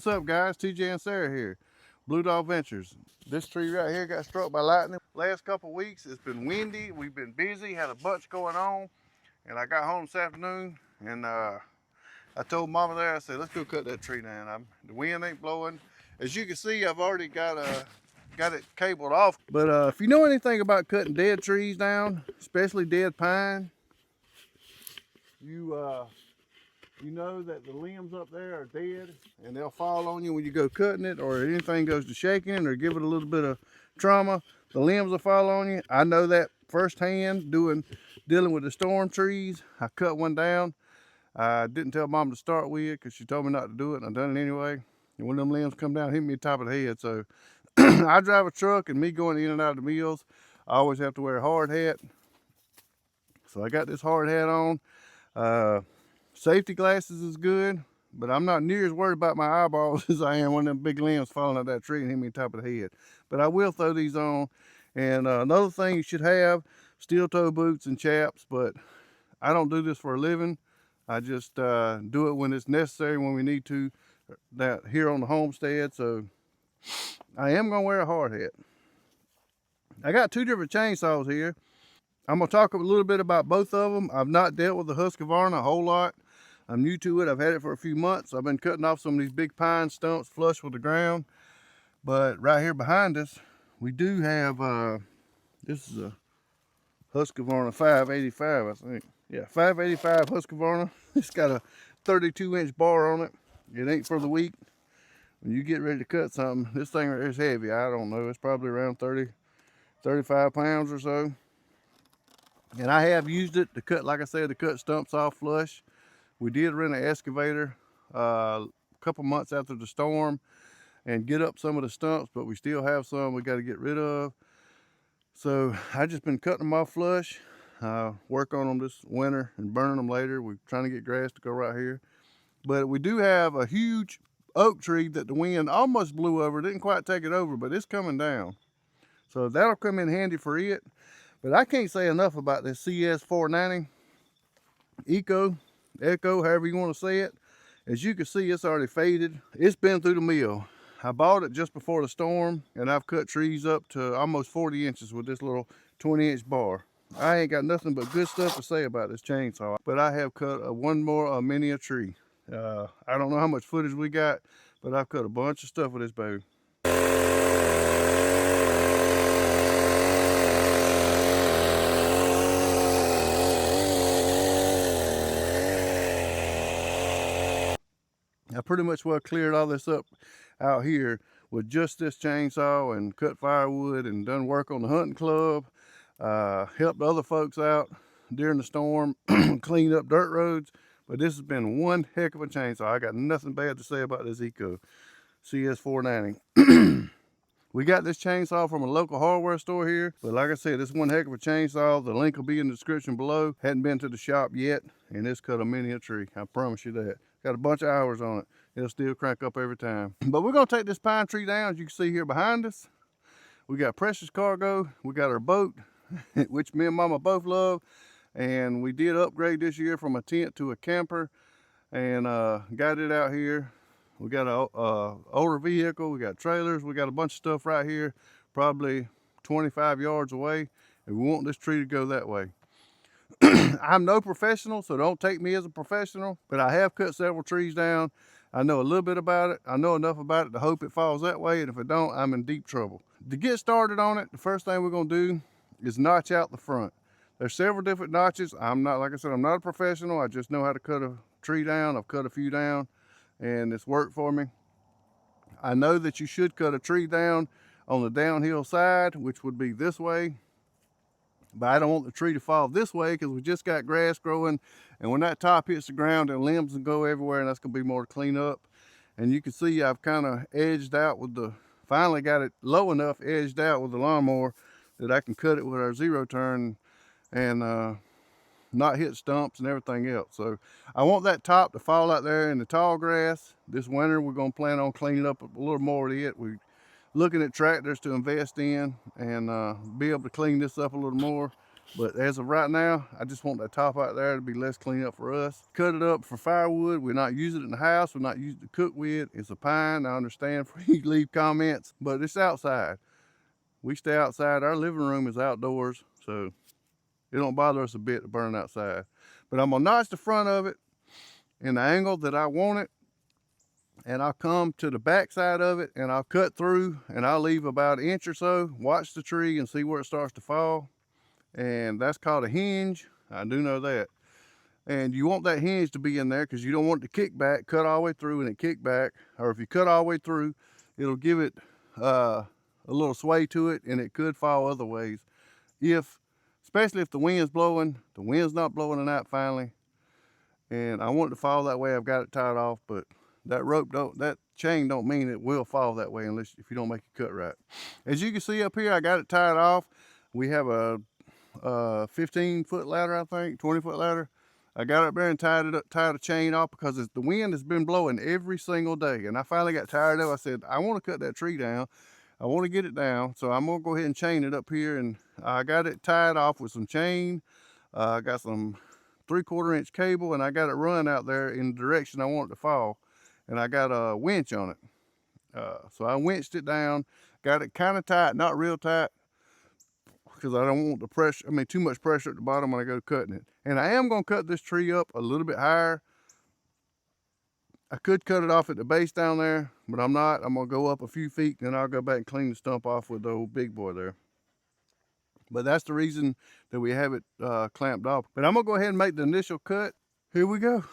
up, guys? TJ and Sarah here, Blue Dog Ventures. This tree right here got struck by lightning. Last couple weeks it's been windy, we've been busy, had a bunch going on, and I got home this afternoon and I told Mama there, I said, let's go cut that tree down. The wind ain't blowing. As you can see, I've already got it cabled off. But if you know anything about cutting dead trees down, especially dead pine, you know that the limbs up there are dead and they'll fall on you when you go cutting it, or anything goes to shaking or give it a little bit of trauma, the limbs will fall on you. I know that firsthand dealing with the storm trees. I cut one down. I didn't tell Mom to start with because she told me not to do it, and I done it anyway. And when them limbs come down, hit me top of the head. So I drive a truck, and me going in and out of the mills, I always have to wear a hard hat. So I got this hard hat on. Safety glasses is good, but I'm not near as worried about my eyeballs as I am when them big limbs falling out that tree and hit me top of the head. But I will throw these on. And another thing you should have, steel toe boots and chaps, but I don't do this for a living. I just do it when it's necessary, when we need to, that here on the homestead. So I am gonna wear a hard hat. I got two different chainsaws here. I'm gonna talk a little bit about both of them. I've not dealt with the Husqvarna a whole lot. I'm new to it. I've had it for a few months. I've been cutting off some of these big pine stumps flush with the ground. But right here behind us, we do have, this is a Husqvarna 585, I think. Yeah, 585 Husqvarna. It's got a 32-inch bar on it. It ain't for the weak. When you get ready to cut something, this thing right here is heavy. I don't know, it's probably around 35 pounds or so. And I have used it to cut, like I said, to cut stumps off flush. We did rent an excavator a couple months after the storm and get up some of the stumps, but we still have some we got to get rid of. So I just been cutting them off flush, work on them this winter and burning them later. We're trying to get grass to go right here. But we do have a huge oak tree that the wind almost blew over. It didn't quite take it over, but it's coming down. So that'll come in handy for it. But I can't say enough about this CS490 Echo, however you want to say it. As you can see, it's already faded. It's been through the mill. I bought it just before the storm, and I've cut trees up to almost 40 inches with this little 20-inch bar. I ain't got nothing but good stuff to say about this chainsaw, but I have cut one more mini tree. I don't know how much footage we got, but I've cut a bunch of stuff with this baby. I pretty much well cleared all this up out here with just this chainsaw, and cut firewood and done work on the hunting club, helped other folks out during the storm, cleaned up dirt roads. But this has been one heck of a chainsaw. I got nothing bad to say about this Eco CS490. We got this chainsaw from a local hardware store here, but like I said, this one heck of a chainsaw. The link will be in the description below. Hadn't been to the shop yet, and it's cut a mini tree. I promise you that. Got a bunch of hours on it. It'll still crank up every time. But we're gonna take this pine tree down. As you can see here behind us, we got precious cargo. We got our boat, which me and Mama both love. And we did upgrade this year from a tent to a camper, and got it out here. We got a older vehicle, we got trailers, we got a bunch of stuff right here, probably 25 yards away, and we want this tree to go that way. I'm no professional, so don't take me as a professional, but I have cut several trees down. I know a little bit about it. I know enough about it to hope it falls that way, and if it don't, I'm in deep trouble. To get started on it, the first thing we're gonna do is notch out the front. There's several different notches. I'm not, like I said, I'm not a professional. I just know how to cut a tree down. I've cut a few down, and it's worked for me. I know that you should cut a tree down on the downhill side, which would be this way. But I don't want the tree to fall this way because we just got grass growing, and when that top hits the ground, the limbs will go everywhere, and that's gonna be more to clean up. And you can see I've kind of edged out with finally got it low enough edged out with the lawnmower that I can cut it with our zero turn and not hit stumps and everything else. So I want that top to fall out there in the tall grass. This winter we're gonna plan on cleaning up a little more of it. We're looking at tractors to invest in and be able to clean this up a little more. But as of right now, I just want that top out there to be less cleanup for us. Cut it up for firewood. We're not using it in the house. We're not using it to cook with. It's a pine. I understand for you to leave comments, but it's outside. We stay outside. Our living room is outdoors, so it don't bother us a bit to burn outside. But I'm gonna notch the front of it in the angle that I want it, and I'll come to the back side of it and I'll cut through, and I'll leave about an inch or so, watch the tree and see where it starts to fall. And that's called a hinge. I do know that. And you want that hinge to be in there because you don't want it to kick back, cut all the way through and it kick back. Or if you cut all the way through, it'll give it a little sway to it, and it could fall other ways. Especially if the wind's blowing, the wind's not blowing it out finally. And I want it to fall that way. I've got it tied off, but that chain don't mean it will fall that way unless if you don't make it cut right. As you can see up here, I got it tied off. We have a 15-foot ladder, I think, 20-foot ladder. I got up there and tied a chain off because the wind has been blowing every single day. And I finally got tired of it. I said, I want to cut that tree down. I want to get it down. So I'm going to go ahead and chain it up here. And I got it tied off with some chain. I got some 3/4 inch cable, and I got it run out there in the direction I want it to fall. And I got a winch on it. So I winched it down, got it kind of tight, not real tight, because I don't want the pressure, too much pressure at the bottom when I go cutting it. And I am going to cut this tree up a little bit higher. I could cut it off at the base down there, but I'm not. I'm going to go up a few feet, and then I'll go back and clean the stump off with the old big boy there. But that's the reason that we have it clamped off. But I'm going to go ahead and make the initial cut. Here we go.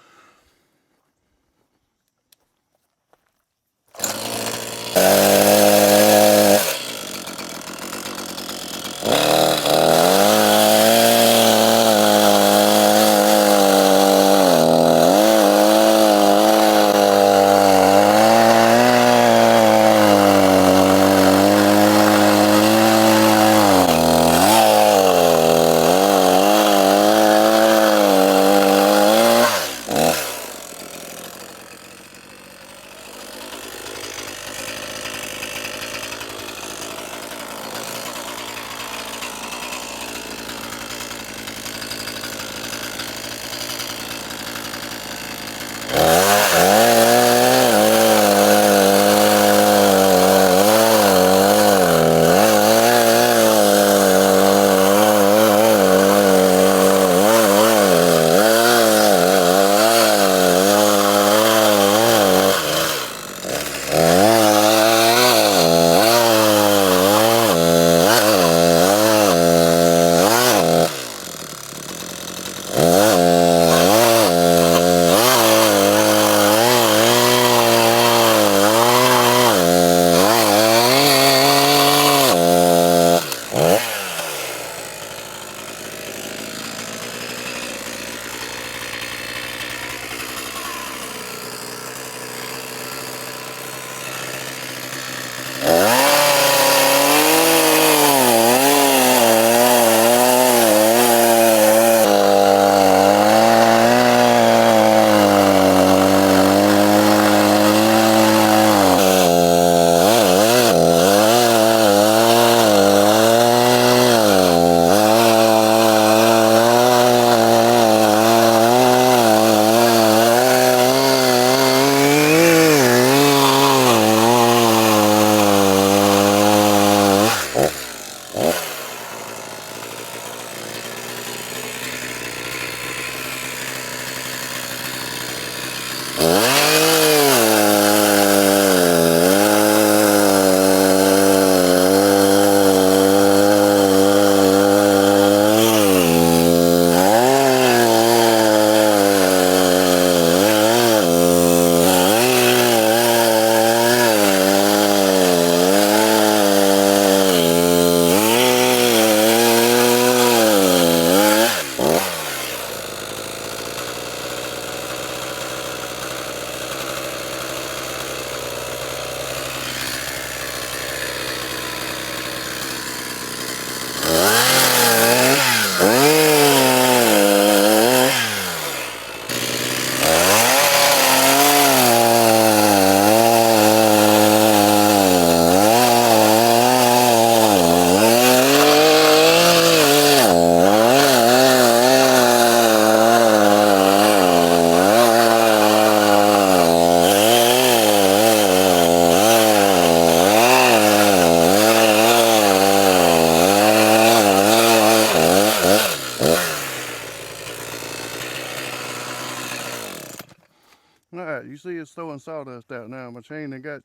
blowing sawdust out now. My chain they got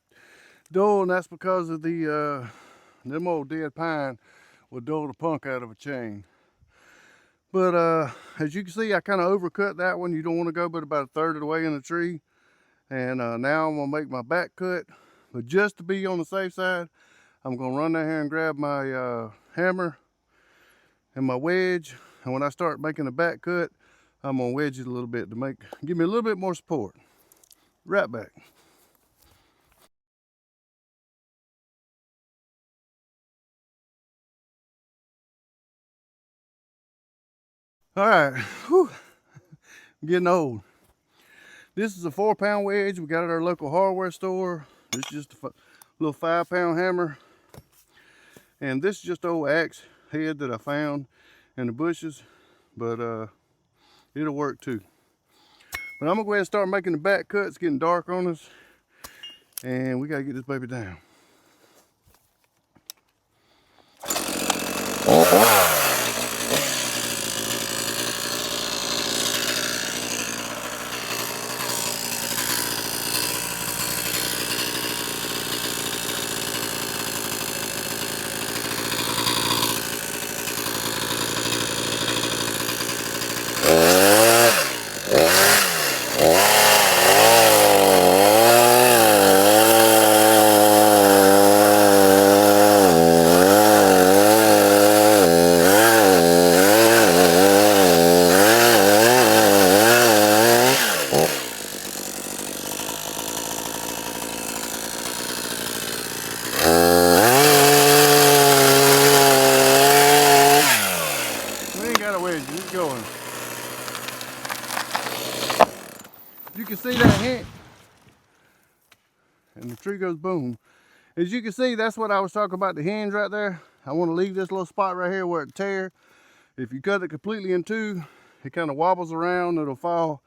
dull, and that's because of the them old dead pine will dull the punk out of a chain. But as you can see, I kind of overcut that one. You don't want to go but about a third of the way in the tree. And now I'm gonna make my back cut. But just to be on the safe side, I'm gonna run down here and grab my hammer and my wedge. And when I start making the back cut, I'm gonna wedge it a little bit to give me a little bit more support. Right back. All right, whew. I'm getting old. This is a 4-pound wedge we got at our local hardware store. This is just a little 5-pound hammer. And this is just an old axe head that I found in the bushes, but it'll work too. But I'm gonna go ahead and start making the back cut. It's getting dark on us, and we gotta get this baby down. Going. You can see that hint, and the tree goes boom. As you can see, that's what I was talking about, the hinge right there. I want to leave this little spot right here where it tear. If you cut it completely in two, it kind of wobbles around, it'll fall.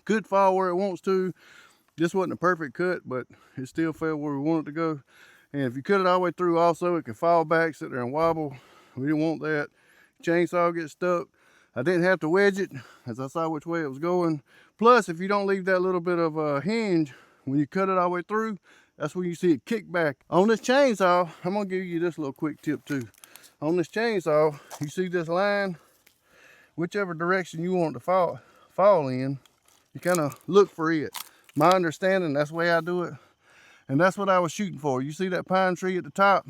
Could fall where it wants to. This wasn't a perfect cut, but it still fell where we want it to go. And if you cut it all the way through also, it can fall back, sit there and wobble. We didn't want that. Chainsaw gets stuck. I didn't have to wedge it as I saw which way it was going. Plus, if you don't leave that little bit of a hinge, when you cut it all the way through, that's when you see it kick back. On this chainsaw, I'm gonna give you this little quick tip too. On this chainsaw, you see this line, whichever direction you want it to fall in, you kind of look for it. My understanding, that's the way I do it. And that's what I was shooting for. You see that pine tree at the top?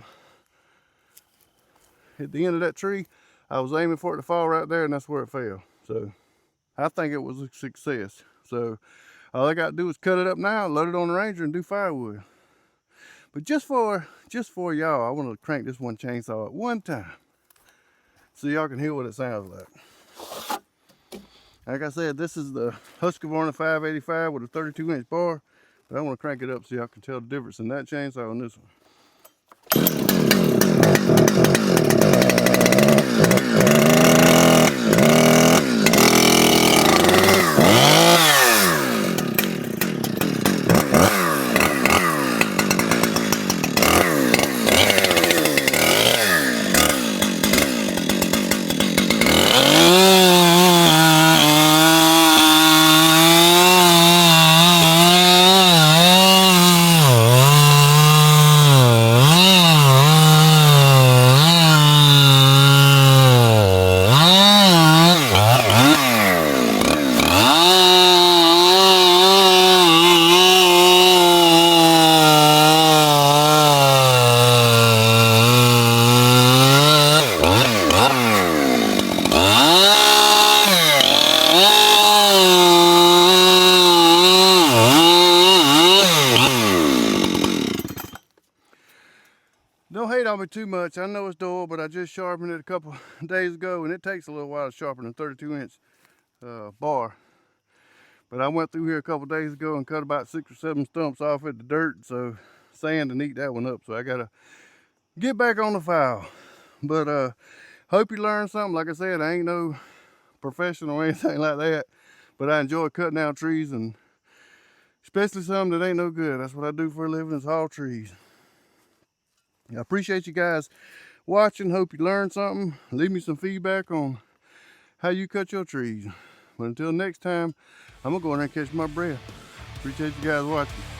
At the end of that tree, I was aiming for it to fall right there, and that's where it fell. So I think it was a success. So all I got to do is cut it up now, load it on the Ranger, and do firewood. But just for y'all, I want to crank this one chainsaw at one time so y'all can hear what it sounds like. Like I said, this is the Husqvarna 585 with a 32-inch bar, but I want to crank it up so y'all can tell the difference in that chainsaw and this one. Don't hate on me too much. I know it's dull, but I just sharpened it a couple days ago, and it takes a little while to sharpen a 32-inch bar. But I went through here a couple days ago and cut about 6 or 7 stumps off at the dirt, so sand to eat that one up. So I gotta get back on the file. But hope you learned something. Like I said, I ain't no professional or anything like that, but I enjoy cutting down trees, and especially some that ain't no good. That's what I do for a living, is haul trees. I appreciate you guys watching. Hope you learned something. Leave me some feedback on how you cut your trees. But until next time, I'm gonna go in there and catch my breath. Appreciate you guys watching.